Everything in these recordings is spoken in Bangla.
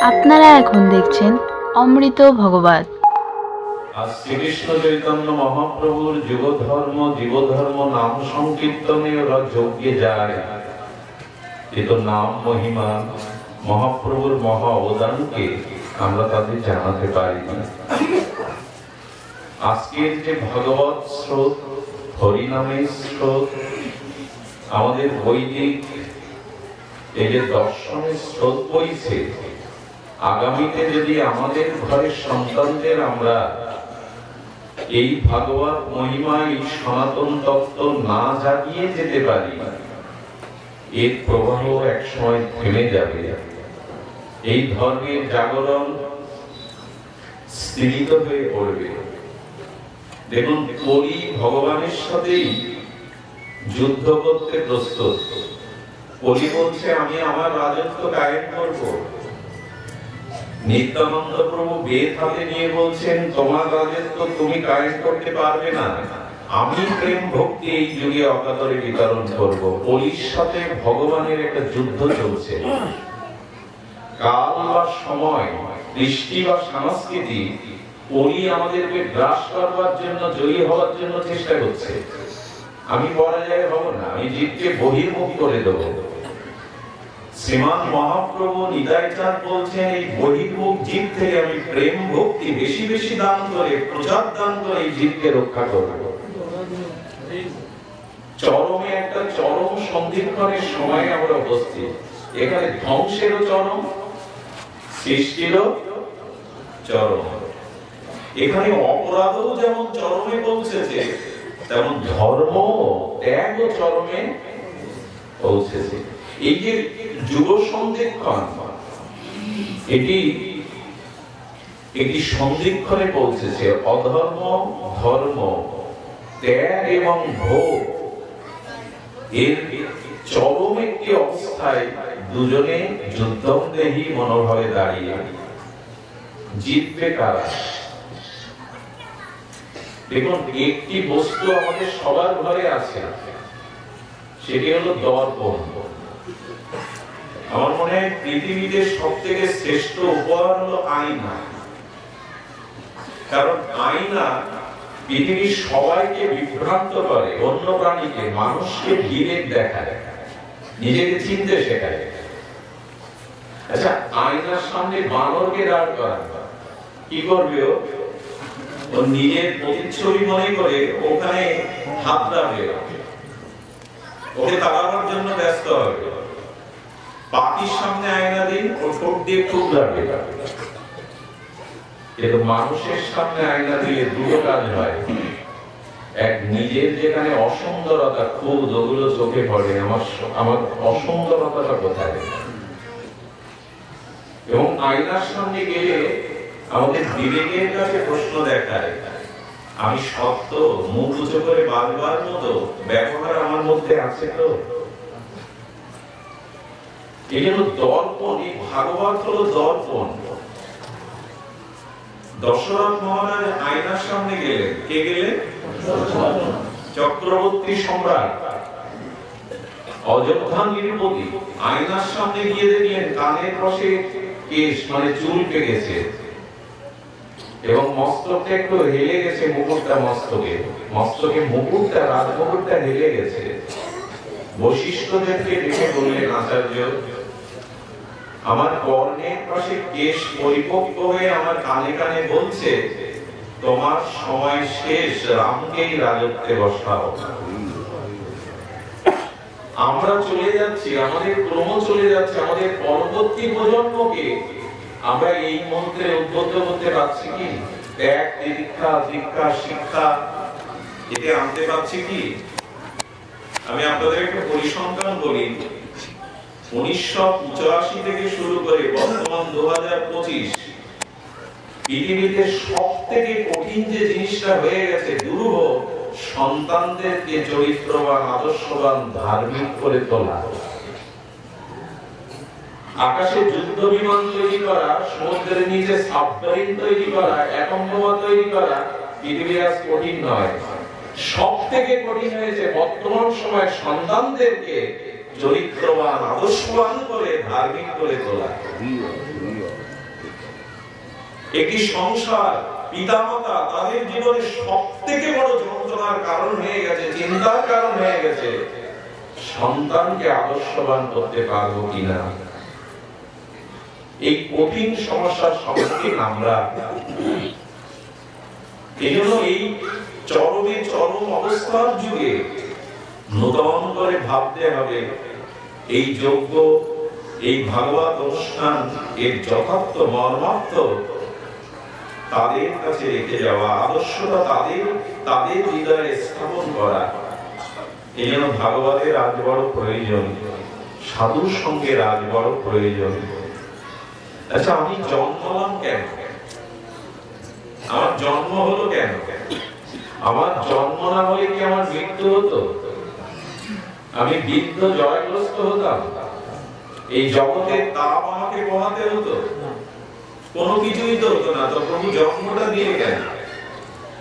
আপনারা এখন দেখছেন অমৃত ভগবত। আজ শ্রীকৃষ্ণ চৈতন্য মহাপ্রভুর জীবধর্ম নাম সংকীর্তনে ওরা যজ্ঞে যায়। এ তো নাম মহিমা মহাপ্রভুর মহা অবদানকে আমরা তাদের জানাতে পারি না। আজকের যে ভগবত স্রোত, হরিনামের স্রোত, আমাদের বৈদিক এই যে দর্শনের স্রোত বইছে, আগামীতে যদি আমাদের ঘরের সন্তানদের আমরা এই ভাগবত মহিমা, এই সনাতন তত্ত্ব না জাগিয়ে যেতে পারি, এর প্রবাহ একসময় থেমে যাবে। এই ধর্মের জাগরণ স্থিরিত হয়ে পড়বে। দেখুন, কলি ভগবানের সাথেই যুদ্ধ করতে প্রস্তুত। কলি বলছে আমি আমার রাজত্ব কায়েম করব। নিত্যানন্দ প্রভু বেদ হাতে নিয়ে বলছেন তোমার রাজত্ব তুমি কায়েম করতে পারবে না, আমি প্রেম ভক্তি এই যুগে অকাতরে বিতরণ করব। কলির সাথে ভগবানের একটা যুদ্ধ চলছে। কাল বা সময়, দৃষ্টি বা সংস্কৃতি কলি আমাদেরকে গ্রাস করবার জন্য, জয়ী হওয়ার জন্য চেষ্টা করছে। আমি পরাজয় হব না, আমি জীবকে বহির্মুখ করে দেব। শ্রীমান মহাপ্রভু নিতাই চাঁদ বলছেন এই বহির্মুখ জীব থেকে আমি প্রেম ভক্তি বেশি বেশি দান করে, প্রচার দান করে এই জীবকে রক্ষা করব। চরমে একটা চরম সন্ধিক্ষণের সময় আমরা উপস্থিত। এখানে ধ্বংসেরও চরম, সৃষ্টিরও চরম। এখানে অপরাধও যেমন চরমে পৌঁছেছে, তেমন ধর্ম ত্যাগও চরমে পৌঁছেছে। এই যে যুগ সন্ধিক্ষণ, এটি সন্ধিক্ষণে পৌঁছেছে। অধর্ম, ধর্ম, ত্যাগ এবং ভোগ, এর চরম একটি অবস্থায় দুজনে যুদ্ধদেহী মনোভাবে দাঁড়িয়ে। জিতবে কারা? দেখুন, একটি বস্তু আমাদের সবার ঘরে আছে, সেটি হলো দর্পণ। আমার মনে হয় পৃথিবীতে সব থেকে শ্রেষ্ঠ উপহার হলো আয়না। কারণ আয়না পৃথিবীর সবাইকে বিভ্রান্ত করে, অন্য প্রাণীকে, মানুষকে বিবেক দেখায়, নিজেকে চিনতে শেখায়। আচ্ছা, আয়নার সামনে বানরকে দাঁড় করা, কি করবে? ও নিজের প্রতিচ্ছবি মনে করে ওখানে হাত দাঁড়াবে, ওকে তাড়াবার জন্য ব্যস্ত হবে। পাখির সামনে আয়না দিন, ও ঠোঁট দিয়ে খুব দাঁড়াবে। কিন্তু মানুষের সামনে আয়না দিয়ে দুটো কাজ হয়। এক, নিজের যেখানে অসুন্দরতা খুব, ওগুলো চোখে পড়ে, আমার অসুন্দরতাটা কোথায়। এবং আয়নার সামনে গেলে আমাদের বিবেকের কাছে প্রশ্ন দেখায়, আমি সত্য মুখ উঁচু করে বারবার মতো ব্যবহার আমার মধ্যে আছে তো? এই জন্য দর্পণ, এই ভাগবত হলো দর্পণ। দশরথ মহারাজ আয়নার সামনে গেলেন। কে গেলেন? চক্রবর্তী সম্রাট, অযোধ্যা নৃপতি আয়নার সামনে গিয়ে দেখলেন কানের পাশে কেশ, মানে চুল পেকেছে, এবং মস্তকটা একটু হেলে গেছে। মস্তকে মুকুটটা, রাজমুকুটটা হেলে গেছে। বশিষ্ঠদেবকে দেখে বললেন, আচার্য, আমার কর্ণের পাশে কেশ পরিপক্ক হয়ে আমার কানে কানে বলছে তোমার সময় শেষ, রামকেই রাজত্বে বসাও। আমরা চলে যাচ্ছি, আমাদের ক্রম চলে যাচ্ছে, আমাদের পরবর্তী প্রজন্মকে আমরা এই মন্ত্রে উদ্বুদ্ধ করতে পারছি কি? ত্যাগ, দীক্ষা, দীক্ষা, শিক্ষা, এতে আনতে পারছি কি? আমি আপনাদের একটা পরিসংখ্যান বলি। 1985 থেকে শুরু করে বর্তমান 2025, পৃথিবীতে সব থেকে কঠিন যে জিনিসটা হয়ে গেছে, দুরূহ, সন্তানদেরকে চরিত্রবান, আদর্শবান, ধার্মিক করে তোলা। আকাশে যুদ্ধ বিমান তৈরি করা, সমুদ্রের নিচে সাবমেরিন তৈরি করা, অ্যাটম বোমা তৈরি করা পৃথিবীর আজ কঠিন নয়। সব থেকে কঠিন হয়েছে বর্তমান সময় সন্তানদেরকে চরিত্রবান, আদর্শবান করে, ধার্মিক করে তোলা। একটি সংসার, পিতামাতা তাদের জীবনে সবথেকে বড় যন্ত্রণার কারণ হয়ে গেছে, চিন্তার কারণ হয়ে গেছে সন্তানকে আদর্শবান করতে পারবো কিনা। এই কঠিন সমস্যার সম্মুখীন আমরা। এই জন্য এই চরম অবস্থার যুগে নূতন করে ভাবতে হবে এই যজ্ঞ, এই ভাগবত অনুষ্ঠান এর যথার্থ মর্মার্থ তাদের কাছে রেখে যাওয়া, আদর্শটা তাদের হৃদয়ে স্থাপন করা। এই জন্য ভাগবতের আজ বড় প্রয়োজন, সাধুর সঙ্গে আজ বড় প্রয়োজন। আচ্ছা, আমি জন্মালাম কেন? আমার জন্ম হলো কেন? আমার জন্ম না হলে কি আমার মৃত্যু হতো? আমি বৃদ্ধ জয়গ্রস্ত হতাম? এই জগতের তাপ আমাকে পোহাতে হতো? কোনো কিছুই তো হতো না। তো প্রভু জন্মটা দিয়ে গেল,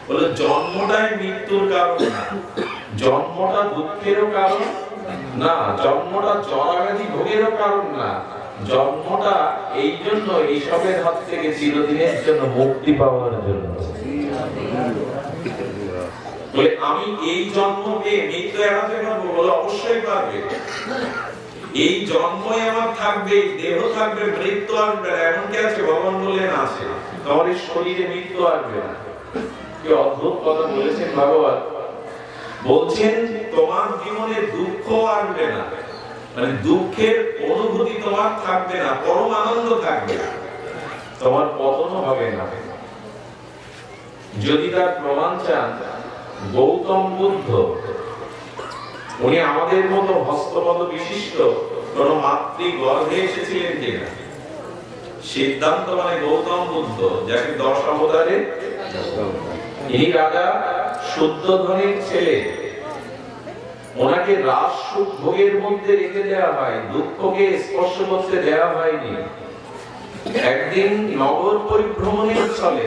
বলে জন্মটাই মৃত্যুর কারণ না, জন্মটা দুঃখেরও কারণ না, জন্মটা জরাব্যাধি ভোগেরও কারণ না, জন্মটা এই জন্য এইসবের হাত থেকে চিরদিনের জন্য মুক্তি পাওয়ার জন্য। বলে আমি এই জন্ম পেয়ে মৃত্যু এড়াতে পারবো? বলে অবশ্যই পারবে। এই জন্মই আমার থাকবে, দেহ থাকবে, মৃত্যু আসবে না। এমন কি আছে? ভগবান বললেন আছে। তোমার এই শরীরে মৃত্যু আসবে না। কি অদ্ভুত কথা বলেছেন ভগবান। বলছেন তোমার জীবনে দুঃখ আসবে না, মানে দুঃখের অনুভূতি তোমার থাকবে না, পরম আনন্দ থাকবে, তোমার পতনও হবে না। যদি তার প্রমাণ চান, গৌতম বুদ্ধ উনি আমাদের মতো হস্তপদ বিশিষ্ট কোন মাতৃ গর্ভে এসেছিলেন কিনা? সিদ্ধান্ত মানে গৌতম বুদ্ধ, যাকে 10 অবতারে, ইনি রাজা শুদ্ধোধনের ছেলে। ওনাকে রাস সুখ ভোগের মধ্যে রেখে দেওয়া হয়, দুঃখকে স্পর্শ করতে দেওয়া হয়নি। একদিন নগর পরিভ্রমণের ছলে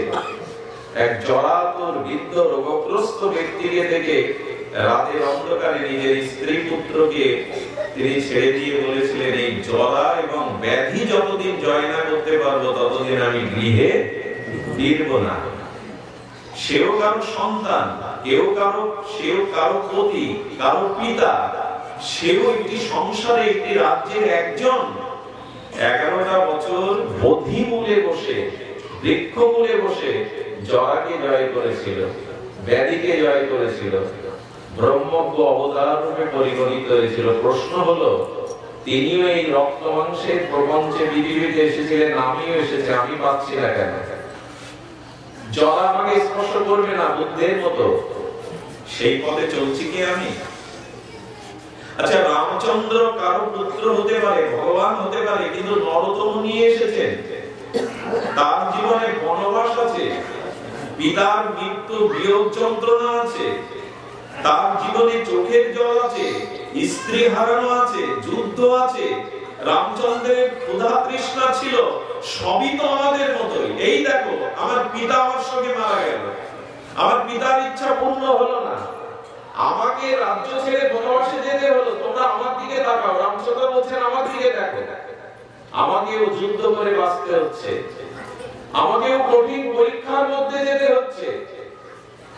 এক জরাতর বৃদ্ধ রোগগ্রস্ত ব্যক্তিকে দেখে রাতের অন্ধকারে নিজের স্ত্রী পুত্রকে তিনি ছেড়ে দিয়ে বলেছিলেন, এই জরা এবং ব্যাধি যতদিন জয় না করতে পারবো ততদিন আমি গৃহে ফিরবো না। সেও কারো সন্তান, সেও কারো পতি, কারো পিতা, সেও একটি সংসারে, একটি রাজ্যের একজন। 11টা বছর বোধি মূলে বসে, বৃক্ষ মূলে বসে জরাকে জয় করেছিল, ব্যাধিকে জয় করেছিল, ব্রহ্মজ্ঞ অবতার রূপে পরিগণিত হয়েছিল। প্রশ্ন হলো, তিনিও এই রক্ত মাংসের প্রপঞ্চে পৃথিবীতে এসেছিলেন, আমিও এসেছি, আমি পাচ্ছি না কেন? জরা আমাকে স্পর্শ করবে না বুদ্ধের মতো, সেই পথে চলছি কি আমি? আচ্ছা, রামচন্দ্র কারো পুত্র হতে পারে, ভগবান হতে পারে, কিন্তু নরোত্তম নিয়ে এসেছেন। তার জীবনে বনবাস আছে, পিতার মৃত্যু বিয়োগ যন্ত্রণা আছে, তার জীবনে চোখের জল আছে, স্ত্রী হারানো আছে, যুদ্ধ আছে, রামচন্দ্রের ক্ষুধা তৃষ্ণা ছিল, সবই তো আমাদের মতোই। এই দেখো, আমার পিতা আমার সঙ্গে মারা গেল, আমার পিতার ইচ্ছা পূর্ণ হলো না, আমাকে রাজ্য ছেড়ে বনবাসে যেতে হলো। তোমরা আমার দিকে তাকাও, রামচন্দ্র বলছেন আমার দিকে দেখো, আমাকেও যুদ্ধ করে বাঁচতে হচ্ছে, আমাকেও কঠিন পরীক্ষার মধ্যে যেতে হচ্ছে,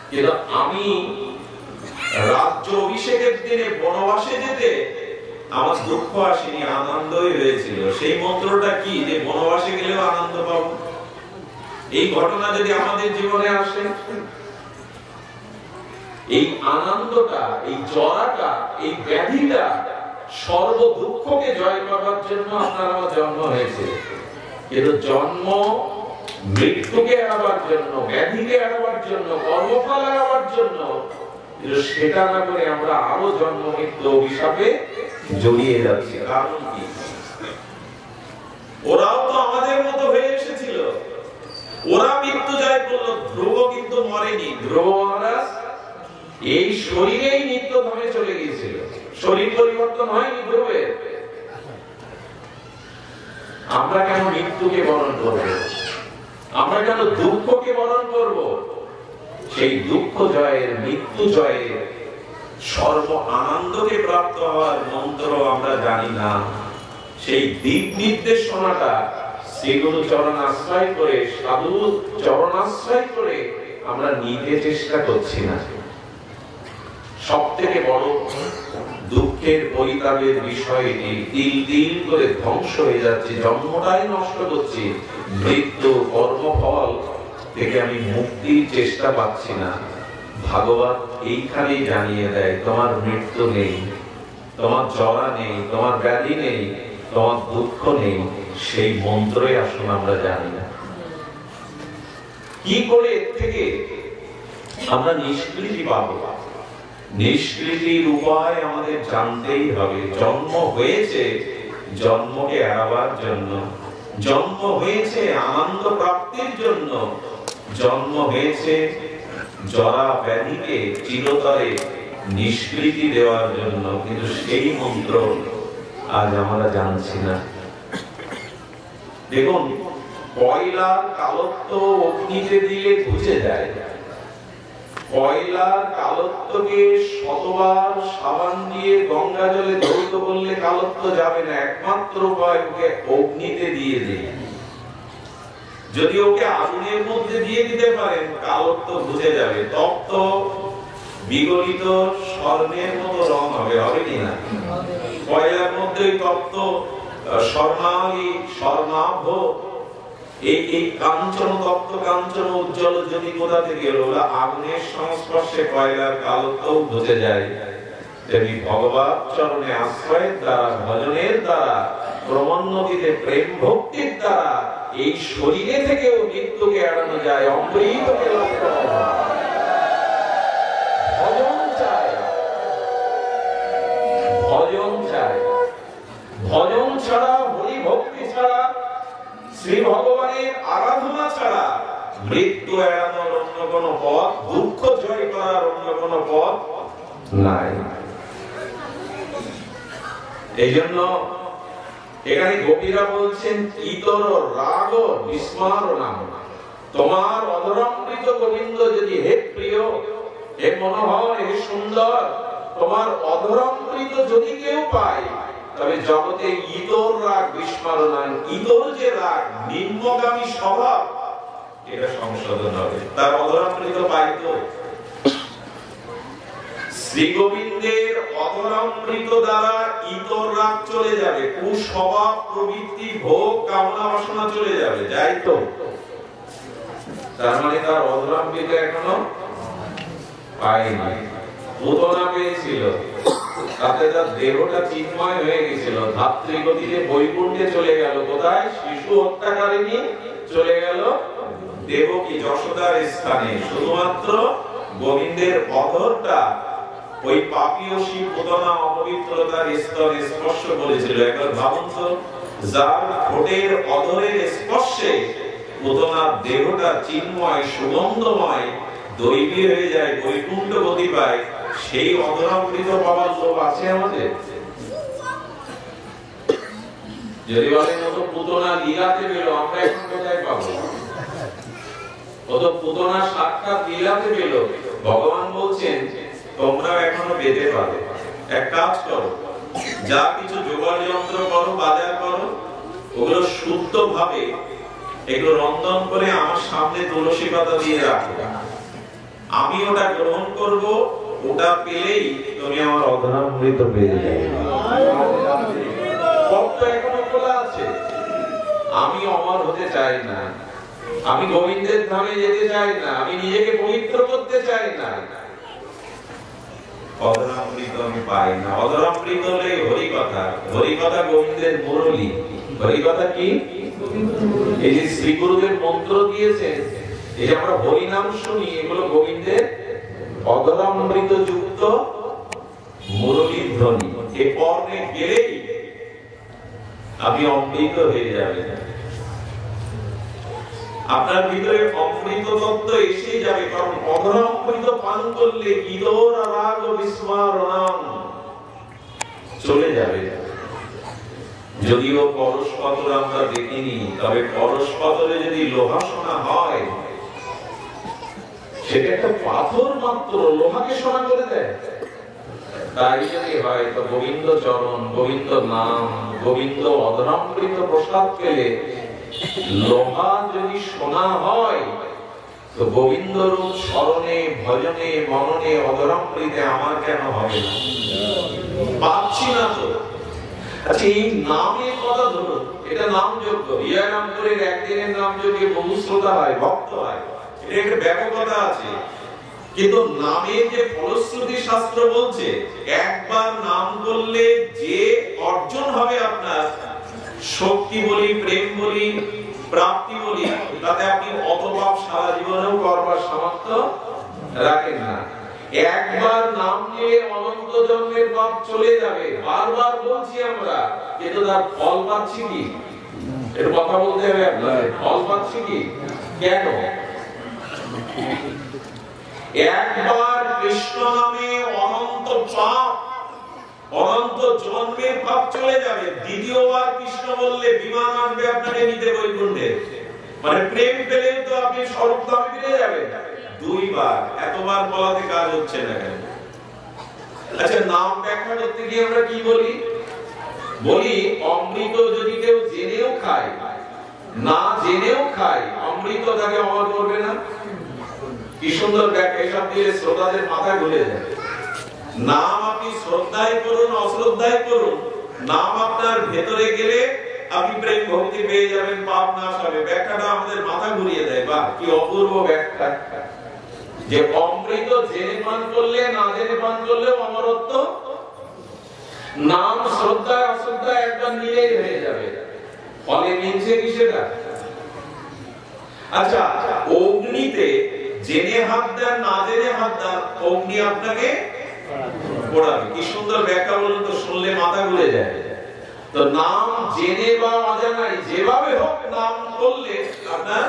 কিন্তু আমি রাজ্য অভিষেকের দিনে বনবাসে যেতে আমার দুঃখ আসেনি, আনন্দই হয়েছিল। সেই মন্ত্রটা কি, যে বনবাসে গেলেও আনন্দ পাবো? এই ঘটনা যদি আমাদের জীবনে আসে, এই আনন্দটা, এই জরাটা, এই ব্যাধিটা, সর্ব দুঃখকে জয় করার জন্য আপনার আমার জন্ম হয়েছে। কিন্তু জন্ম মৃত্যুকে এড়াবার জন্য, ব্যাধিকে এড়াবার জন্য, কর্মফল এড়াবার জন্য, সেটা না করে আমরা আরো জন্ম মৃত্যু অভিশাপে জড়িয়ে যাচ্ছি। কারণ কি? ওরাও তো আমাদের মতো হয়ে এসেছিল, ওরা মৃত্যু জয় করলো, ধ্রুব কিন্তু মরেনি। ধ্রুব মহারাজ এই শরীরেই নিত্যধামে চলে গিয়েছিল, শরীর পরিবর্তন হয়নি ধ্রুবের। আমরা কেন মৃত্যুকে বরণ করব? আমরা কেন দুঃখকে বরণ করব? সেই দুঃখ জয়ের, মৃত্যু জয়ের, সর্ব আনন্দকে প্রাপ্ত হওয়ার মন্ত্র আমরা জানি না। সেই দিক নির্দেশনাটা শ্রীগুরু চরণ আশ্রয় করে, সাধু চরণ আশ্রয় করে আমরা নিতে চেষ্টা করছি না। সব থেকে বড় দুঃখের পরিতাপের বিষয় এই, তিল তিল করে ধ্বংস হয়ে যাচ্ছে, জন্মটাই নষ্ট করছি, মৃত্যু কর্মফল থেকে আমি মুক্তির চেষ্টা পাচ্ছি না। ভাগবত এইখানেই জানিয়ে দেয়, তোমার মৃত্যু নেই, তোমার জরা নেই, তোমার ব্যাধি নেই, তোমার দুঃখ নেই। সেই মন্ত্রই আসুন আমরা জানি না। কি করে এর থেকে আমরা নিষ্কৃতি পাবো? নিষ্কৃতির উপায় আমাদের জানতেই হবে। জন্ম হয়েছে জন্মকে এড়াবার জন্য, জন্ম হয়েছে আনন্দ প্রাপ্তির জন্য, জন্ম হয়েছে জরা ব্যাধিকে চিরতরে নিষ্কৃতি দেওয়ার জন্য। কিন্তু সেই মন্ত্র আজ আমরা জানছি না। দেখুন, কয়লার কালত্ব অগ্নিতে দিলে বুঝে যায়। কয়লার কালত্বকে শতবার সাবান দিয়ে গঙ্গা জলে ধৌত করলে কালত্ব যাবে না, একমাত্র উপায় ওকে অগ্নিতে দিয়ে দিই। যদি ওকে আগুনের মধ্যে দিয়ে দিতে পারেন, কালত্ব বুঝে যাবে, তপ্ত বিগলিত স্বর্ণের মতো রং হবে, হবে কিনা? কয়লার মধ্যে তপ্ত স্বর্ণালী স্বর্ণাভ এই কাঞ্চন তপ্ত কাঞ্চন উজ্জ্বল যদি কোথা থেকে এলো, ওরা আগুনের সংস্পর্শে কয়লার কালত্ব বুঝে যায়। তেমনি ভগবত চরণে আশ্রয়ের দ্বারা, ভজনের দ্বারা, ক্রমোন্নতিতে প্রেম ভক্তির দ্বারা এই শরীরে থেকেও মৃত্যুকে এড়ানো যায়, অমৃতকে লাভ করা যায়। ভজন চাই, ভজন চাই। ভজন ছাড়া, হরি ভক্তি ছাড়া, শ্রী ভগবানের আরাধনা ছাড়া মৃত্যু এড়ানোর অন্য কোন পথ, দুঃখ জয় করার অন্য কোন পথ নাই। এই জন্য এখানে গোপীরা বলছেন, ইতর রাগ বিস্মার নাম, তোমার অধরামৃত গোবিন্দ যদি হে প্রিয়, হে মনোহর, হে সুন্দর, তোমার অধরামৃত যদি কেউ পায়, তবে জগতে ইতর রাগ বিস্মার নাম, ইতর যে রাগ নিম্নগামী স্বভাব, এটা সংশোধন হবে। তার অধরামৃত পাইত। শ্রী গোবিন্দের অধরামৃত দ্বারা ইতর রাগ চলে যাবে, কুস্বভাব প্রবৃত্তি ভোগ কামনা বাসনা চলে যাবে, যাই তো। তার মানে তার অধরামৃত এখনো পায়নি। পুতনা পেয়েছিল, তাতে তার দেহটা চিন্ময় হয়ে গেছিল, ধাত্রী গতিতে বৈকুণ্ঠে চলে গেল। কোথায়? শিশু হত্যাকারিণী চলে গেল দেবকী যশোদার স্থানে। শুধুমাত্র গোবিন্দের অধরটা ওই পাপীয় শিব পুতনা অপবিত্রতার স্তর স্পর্শ করেছিল। একবার ভাবুন তো, যার ঠোঁটের অধরের স্পর্শে পুতনার দেহটা চিন্ময় সুগন্ধময় দৈবী হয়ে যায়, বৈকুণ্ঠ গতি পায়, সেই অধরামৃত পাওয়ার লোভ আছে আমাদের? যদি বলেন ও তো পুতনা লীলাতে পেল, আমরা এখন কোথায় পাবো? ও তো পুতনা সাক্ষাৎ লীলাতে পেল। ভগবান বলছেন, তোমরা এখনো পেতে পারো। এক কাজ করো, যা কিছু জোগাড় যন্ত্র করো, বাজার করো, ওগুলো শুদ্ধ ভাবে এগুলো রন্ধন করে আমার সামনে তুলসী পাতা দিয়ে রাখো, আমি ওটা গ্রহণ করব। ওটা পেলেই তুমি আমার অধরামৃত পেয়ে যাবে। পথ এখনো খোলা আছে। আমি অমর হতে চাই না, আমি গোবিন্দের ধামে যেতে চাই না, আমি নিজেকে পবিত্র করতে চাই না, অধরামৃত আমি পাই না। অধরামৃত হলে হরি কথা, হরি কথা গোবিন্দের মুরলী। হরি কথা কি? এই যে শ্রী গুরুদেব মন্ত্র দিয়েছেন, এই যে আমরা হরি নাম শুনি, এগুলো গোবিন্দের অধরামৃত যুক্ত মুরলী ধ্বনি। এ পর্ণে গেলেই আপনি অমৃত হয়ে যাবেন। আপনার ভিতরে অমৃত তত্ত্ব এসে যাবে, কারণ অধরামৃত পান করলে ইতর রাগ বিস্মার নাম চলে যাবে। যদিও পরশপাতর আমরা দেখিনি, তবে পরশপাতরে যদি লোহা সোনা হয়, সেটা একটা পাথর মাত্র, লোহাকে সোনা করে দেয়। তাই যদি হয়, তো গোবিন্দ চরণ, গোবিন্দ নাম, গোবিন্দ অধরামৃত প্রসাদ পেলে লোহা যদি সোনা হয় তো গোবিন্দরূপ স্মরণে ভজনে মননে অধরামৃতে আমার কেন হবে না? পাচ্ছি না তো। আচ্ছা, এই নামের কথা ধরুন, এটা নামযজ্ঞ, রিয়ারামপুরের একদিনের নামযজ্ঞে বহু শ্রোতা হয়, ভক্ত হয়, এটা একটা ব্যাপকতা আছে। কিন্তু নামের যে ফলশ্রুতি শাস্ত্র বলছে, একবার নাম করলে যে অর্জন হবে আপনার, শক্তি বলি, প্রেম বলি, প্রাপ্তি বলি, তাতে আপনি অত পাপ সারা জীবনেও করবার সামর্থ্য রাখেন না। একবার নাম নিয়ে অনন্ত জন্মের পাপ চলে যাবে, বারবার বলছি আমরা, কিন্তু তার ফল পাচ্ছি কি? এর কথা বলতে হবে আপনাদের, ফল পাচ্ছি কি? কেন? একবার কৃষ্ণ নামে অনন্ত পাপ, অনন্ত জন্মের পাপ চলে যাবে। দ্বিতীয়বার কৃষ্ণ বললে বিমান আসবে আপনাকে নিতে বৈকুণ্ঠে, মানে প্রেম পেলেও তো আপনি স্বরূপ ধামে ফিরে যাবেন। দুইবার, এতবার বলাতে কাজ হচ্ছে না কেন? আচ্ছা, নাম ব্যাখ্যা করতে গিয়ে আমরা কি বলি? বলি অমৃত যদি কেউ জেনেও খায়, না জেনেও খায়, অমৃত তাকে অমর করবে না। কি সুন্দর ব্যাখ্যা! এসব দিয়ে শ্রোতাদের মাথা ঘুরে যায়। নাম আপনি শ্রদ্ধায় করুন, অশ্রদ্ধায় করুন, নাম আপনার ভেতরে গেলে আপনি প্রেম ভক্তি পেয়ে যাবেন, পাপ নাশ হবে। ব্যাখ্যাটা আমাদের মাথা ঘুরিয়ে দেয়। বাহ, কি অপূর্ব ব্যাখ্যা! যে অমৃত জেনে পান করলে, না জেনে পান করলেও অমরত্ব। নাম শ্রদ্ধায় অশ্রদ্ধায় একবার নিলেই হয়ে যাবে, ফলে মিলছে কি সেটা? আচ্ছা, অগ্নিতে জেনে হাত দেন, না জেনে হাত দেন, অগ্নি আপনাকে পোড়াবে। কি সুন্দর ব্যাখ্যা বলুন তো, শুনলে মাথা ঘুরে যায়। তো নাম জেনে বা অজানায় যেভাবে হোক নাম করলে আপনার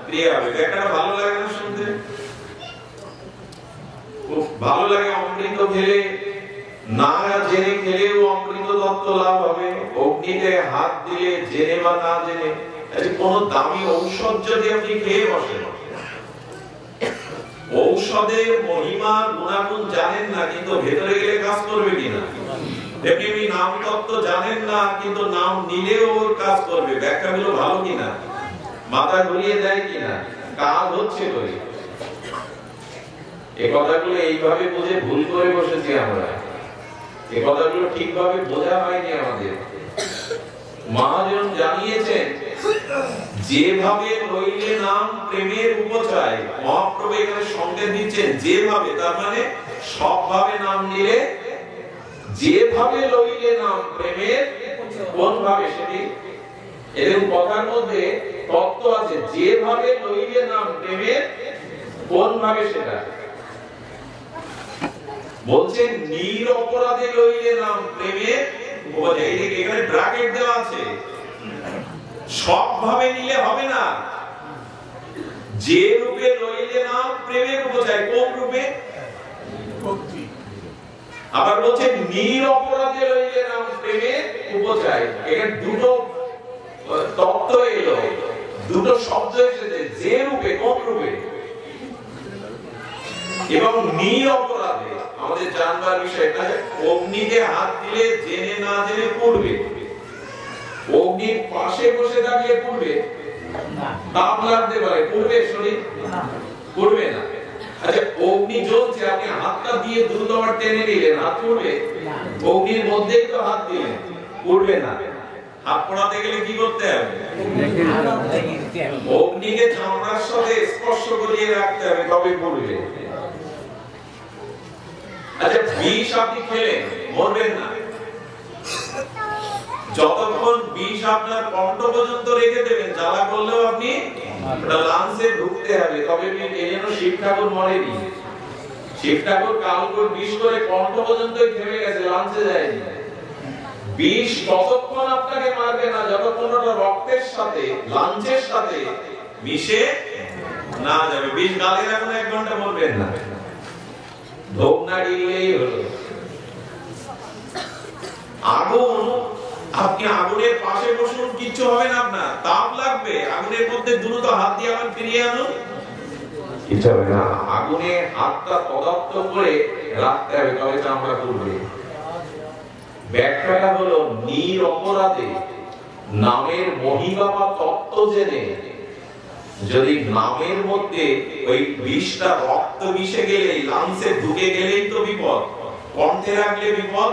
ক্রিয়া হবে। ব্যাখ্যাটা ভালো লাগে না শুনতে? খুব ভালো লাগে। অমৃত খেলে, না জেনে খেলেও অমৃত তত্ত্ব লাভ হবে। অগ্নিতে হাত দিলে জেনে বা না জেনে, কোন দামি ঔষধ যদি আপনি খেয়ে বসেন, ঔষধের মহিমা গুণাগুণ জানেন না, কিন্তু ভেতরে গেলে কাজ করবে কিনা? তেমনি নাম তত্ত্ব জানেন না, কিন্তু নাম নিলেও ওর কাজ করবে। ব্যাখ্যাগুলো ভালো কিনা? মাথা ঘুরিয়ে দেয় কিনা? কাজ হচ্ছে বলে। এই কথাগুলো এইভাবে বুঝে ভুল করে বসেছি আমরা। এই কথাগুলো ঠিকভাবে বোঝা হয়নি আমাদের। মহাজন জানিয়েছেন, যেভাবে লইলে নাম প্রেমের উপচায়। মহাপ্রভু এখানে সংকেত দিচ্ছেন যেভাবে, তার মানে সবভাবে নাম নিলে, যেভাবে লইলে নাম প্রেমের, কোন ভাবে সেটি? এরকম কথার মধ্যে তত্ত্ব আছে। যেভাবে লইলে নাম প্রেমের, কোন ভাবে সেটা? বলছেন নিরপরাধে লইলে নাম প্রেমের উপচায়। এখানে ব্র্যাকেট দেওয়া আছে। সব ভাবে নিলে হবে না, যে রূপে লইলে নাম প্রেমের উপচায়। কোন রূপে? ভক্তি। আবার বলছে নিরপরাধে লইলে নাম প্রেমের উপচায়। এখানে দুটো তত্ত্ব এলো, দুটো শব্দ এসেছে। যে রূপে, কোন রূপে? এবং নিরপরাধে আমাদের জানবার বিষয়টা, অগ্নিতে হাত দিলে জেনে না জেনে পড়বে। অগ্নির পাশে বসে থাকলে পড়বে, তাপ লাগতে পারে, পড়বে শরীর? পড়বে না। আচ্ছা, অগ্নি জ্বলছে, আপনি হাতটা দিয়ে দ্রুত আবার টেনে নিলেন, হাত পড়বে? অগ্নির মধ্যেই তো হাত দিলেন, পড়বে না। হাত পড়াতে গেলে কি করতে হবে? অগ্নিকে চামড়ার সাথে স্পর্শ করিয়ে রাখতে হবে, তবে পড়বে। আচ্ছা, বিষ আপনি খেলেন, মরবেন না। যতক্ষণ বিষ আপনার কণ্ঠ পর্যন্ত রেখে দেবেন, জ্বালা করলেও আপনি লাঞ্চে ঢুকতে হবে, তবে যেন শিব ঠাকুর মরেনি। শিব ঠাকুর কালকুট বিষ করে কণ্ঠ পর্যন্তই থেমে গেছে, লাঞ্চে যায়নি। বিষ ততক্ষণ আপনাকে মারবে না যতক্ষণ ওটা রক্তের সাথে, লাঞ্চের সাথে মিশে না যাবে। বিষ গালে রাখুন, 1 ঘন্টা মরবেন না, ঢোক না দিলেই হলো। আগুন, আপনি আগুনের পাশে বসুন, কিচ্ছু হবে না আপনার, তাপ লাগবে, আগুনের মধ্যে দ্রুত হাত দিয়ে আবার ফিরিয়ে আনুন, কিচ্ছু হবে না। আগুনে হাতটা তদাত্ত করে রাখতে হবে, তবে চামড়া পুড়বে। ব্যাখ্যাটা হলো নিরপরাধে নামের মহিমা বা তত্ত্ব জেনে যদি নামের মধ্যে ওই বিষটা রক্ত মিশে গেলে, লাংসে ঢুকে গেলেই তো বিপদ, কণ্ঠে রাখলে বিপদ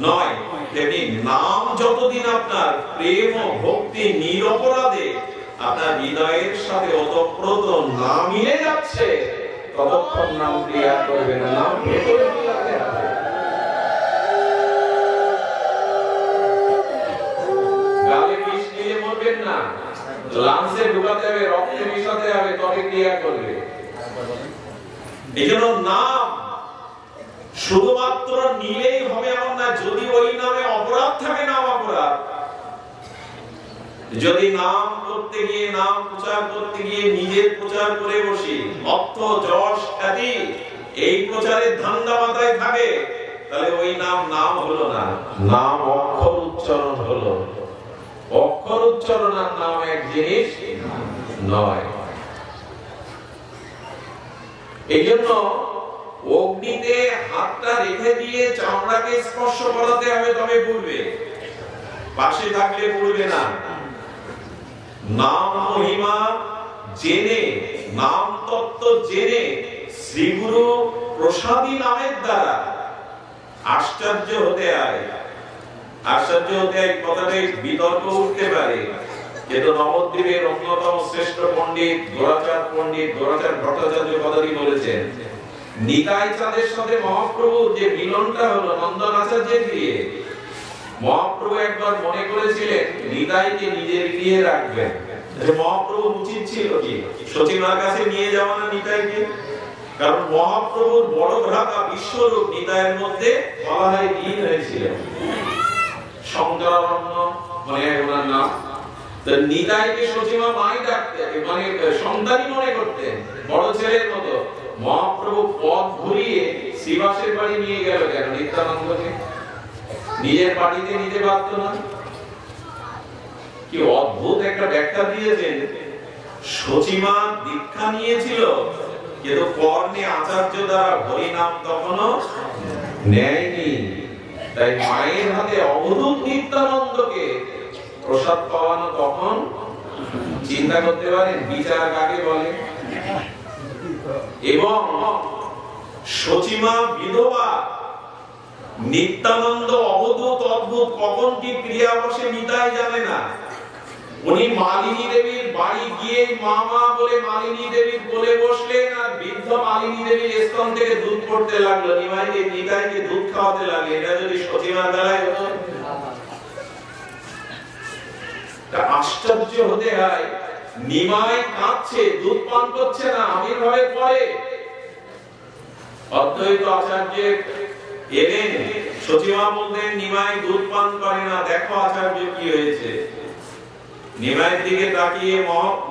নয়। তেমনি নাম যতদিন আপনার প্রেম ও ভক্তি নিরপরাধে আপনার হৃদয়ের সাথে ওতপ্রোত না মিলে যাচ্ছে, ততক্ষণ নাম ক্রিয়া করবে না। নাম ভেতরে মিলাতে হবে। গালে বিষ নিয়ে মরবেন না, লাংসে ঢুকাতে হবে, রক্তে মিশাতে হবে, তবে ক্রিয়া করবে। এই জন্য নাম শুধুমাত্র নিলেই হবে এমন না। যদি ওই নামে অপরাধ থাকে, নাম অপরাধ। যদি নাম করতে গিয়ে, নাম প্রচার করতে গিয়ে নিজের প্রচার করে বসি, অর্থ যশ খ্যাতি এই প্রচারের ধান্দা মাথায় থাকে, তাহলে ওই নাম নাম হলো না, নাম অক্ষর উচ্চারণ হলো। অক্ষর উচ্চারণ আর নাম এক জিনিস নয়। এই জন্য অগ্নিতে হাতটা রেখে দিয়ে চামড়াকে স্পর্শ করাতে হবে, তবে পড়বে, পাশে থাকলে পড়বে না। নাম মহিমা জেনে, নাম তত্ত্ব জেনে শ্রীগুরু প্রসাদী নামের দ্বারা আশ্চর্য হতে হয়। আশ্চর্য হতে হয় কথাটাই বিতর্ক উঠতে পারে, কিন্তু নবদ্বীপের অন্যতম শ্রেষ্ঠ পণ্ডিত গোরাচার ভট্টাচার্য কথাটি বলেছেন। নিতাই চাঁদের সাথে মহাপ্রভুর যে মিলনটা হলো নন্দন আচার্যের গৃহে, মহাপ্রভু একবার মনে করেছিলেন নিতাইকে নিজের গৃহে রাখবেন। মহাপ্রভু উচিত ছিল কি সচিমার কাছে নিয়ে যাওয়া না নিতাইকে? কারণ মহাপ্রভুর বড় ভ্রাতা বিশ্বরূপ নিতাইয়ের মধ্যে বলা হয় লীন হয়েছিলেন। শঙ্করারণ্য মানে ওনার নাম। তো নিতাইকে সচিমা মাই ডাকতেন, মানে সন্তানই মনে করতেন, বড় ছেলের মতো। মহাপ্রভু পথ ঘুরিয়ে শ্রীবাসের বাড়ি নিয়ে গেল কেন? নিত্যানন্দকে নিজের বাড়িতে নিতে পারত না? কি অদ্ভুত একটা ব্যাখ্যা দিয়েছেন। সচিমা দীক্ষা নিয়েছিল, কিন্তু কর্ণে আচার্য দ্বারা হরি নাম তখনও নেয়নি। তাই মায়ের হাতে অবধূত নিত্যানন্দকে প্রসাদ পাওয়ানো তখন, চিন্তা করতে পারেন বিচার কাকে বলে। এবং সচিমা বিধবা, নিত্যানন্দ অবধূত অদ্ভুত, কখন কি ক্রিয়া বসে নিতাই জানে না। উনি মালিনী দেবীর বাড়ি গিয়ে মামা বলে মালিনী দেবীর কোলে বসলেন, আর বৃদ্ধ মালিনী দেবীর স্তন থেকে দুধ পড়তে লাগলো, নিতাইকে দুধ খাওয়াতে লাগলেন। এটা যদি সচিমার বেলায় হতো, আশ্চর্য হতে হয়। নিমাই কাঁদছে, দুধ পান করছে না, আবির্ভাবের পরে অদ্বৈত আচার্য এলেন। সচিমা বললেন নিমাই দুধ পান করে না, দেখো আচার্য কি হয়েছে। নিমাইয়ের দিকে তাকিয়ে,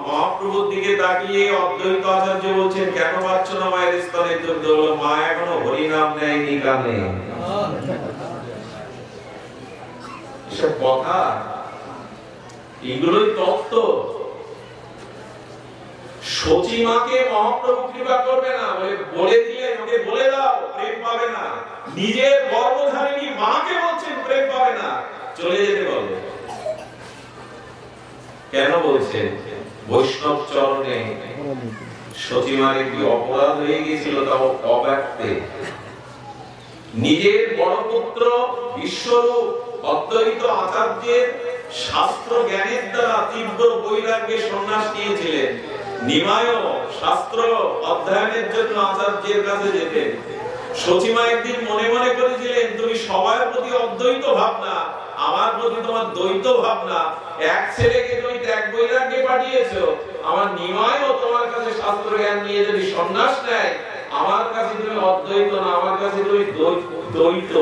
মহাপ্রভুর দিকে তাকিয়ে অদ্বৈত আচার্য বলছেন, কেন পাচ্ছ না মায়ের স্তনে দুধ? মা এখনো হরি নাম নেয়নি কানে। এসব কথা, এগুলোই তত্ত্ব। সচিমাকে মহাপ্রভু কৃপা করবে না বলে দিলেন, ওকে বলে দাও, প্রেম পাবে না। নিজের গর্ভধারিণী মাকে বলছেন প্রেম পাবে না, চলে যেতে বলে। কেন বলছেন? বৈষ্ণব চরণে সচিমার একটি অপরাধ হয়ে গিয়েছিল, তাও অব্যক্তে। নিজের বড় পুত্র বিশ্বরূপ অদ্বৈত আচার্যের শাস্ত্র জ্ঞানের দ্বারা তীব্র বৈরাগ্যে সন্ন্যাস নিয়েছিলেন। নিমায়ও শাস্ত্র অধ্যয়নের জন্য আচার্যের কাছে যেতেন। সচিমা একদিন মনে মনে করেছিলেন, তুমি সবার প্রতি অদ্বৈত ভাবনা, আমার প্রতি তোমার দ্বৈত ভাবনা। এক ছেলেকে তুমি ত্যাগ বৈরাগ্যে পাঠিয়েছো, আমার নিমায়ও তোমার কাছে শাস্ত্র জ্ঞান নিয়ে যদি সন্ন্যাস নেয়, আমার কাছে তুমি অদ্বৈত না, আমার কাছে তুমি দ্বৈত।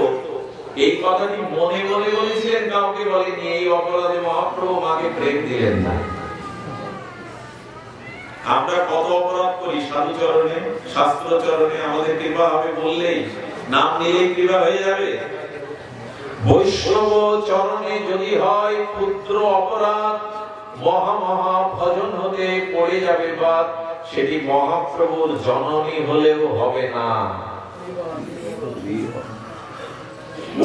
এই কথাটি মনে মনে বলেছিলেন, কাউকে বলেনি। এই অপরাধে মহাপ্রভু মাকে প্রেম দিলেন না। আমরা কত অপরাধ করি সাধু চরণে, শাস্ত্র চরণে। আমাদের কৃপা হবে বললেই, নাম নিলেই কৃপা হয়ে যাবে। বৈষ্ণব চরণে যদি হয় ক্ষুদ্র অপরাধ, মহা মহা ভজন হতে পড়ে যাবে বাদ, সেটি মহাপ্রভুর জননী হলেও হবে না।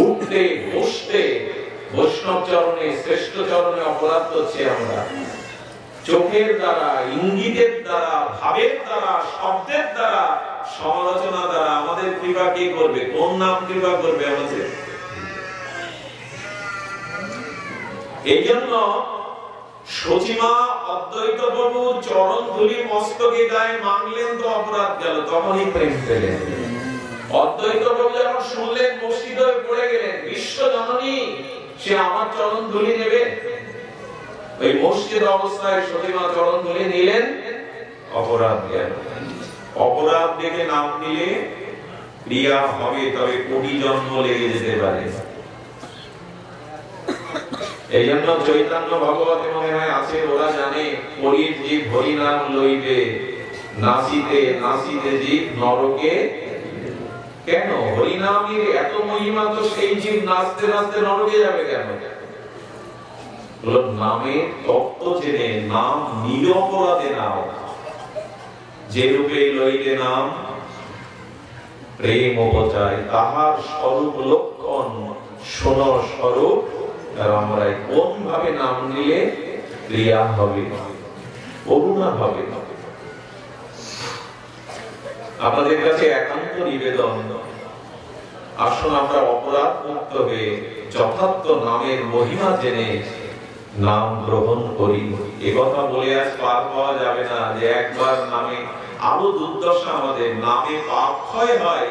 উঠতে বসতে বৈষ্ণব চরণে, শ্রেষ্ঠ চরণে অপরাধ করছি আমরা। চোখের দ্বারা, ইঙ্গিতের দ্বারা, ভাবের দ্বারা, শব্দের দ্বারা, সমালোচনা দ্বারা আমাদের কৃপা কে করবে? কোন নাম কৃপা করবে আমাদের? এই জন্য সচিমা অদ্বৈত প্রভু চরণ ধুলি মস্তকে গায়ে মানলেন তো অপরাধ গেল, তখনই প্রেম পেলেন। অদ্বৈত প্রভু যখন শুনলেন মসজিদ হয়ে পড়ে গেলেন, বিশ্ব জননী সে আমার চরণ ধুলি নেবে। ওই মসজিদ অবস্থায় সচিমা চরণ ধুলি নিলেন, অপরাধ গেল। অপরাধ দেখে নাম নিলে ক্রিয়া হবে, তবে কোটি জন্ম লেগে যেতে পারে। এই জন্য চৈতন্য ভগবতে মনে হয় আছে, ওরা জানে পরীর জীব হরি নাম লইবে, নাসিতে নাসিতে জীব নরকে। কেন? হরি নামের এত মহিমা, তো সেই জীব নাচতে নাচতে নরকে যাবে কেন? নামের তত্ত্ব জেনে নাম নিরপরাধে নাও, যে রূপে লইলে নাম প্রেম উপচায়, তাহার স্বরূপ লক্ষণ শোন স্বরূপ রামরায়। কোন ভাবে নাম নিলে ক্রিয়া হবে, করুণা হবে। আপনাদের কাছে একান্ত নিবেদন, আসুন আমরা অপরাধ মুক্ত হয়ে যথার্থ নামের মহিমা জেনে নাম গ্রহণ করি। এ কথা বলে আজ পার পাওয়া যাবে না যে একবার নামে, আরো দুর্দশা আমাদের, নামে পাপ ক্ষয় হয়।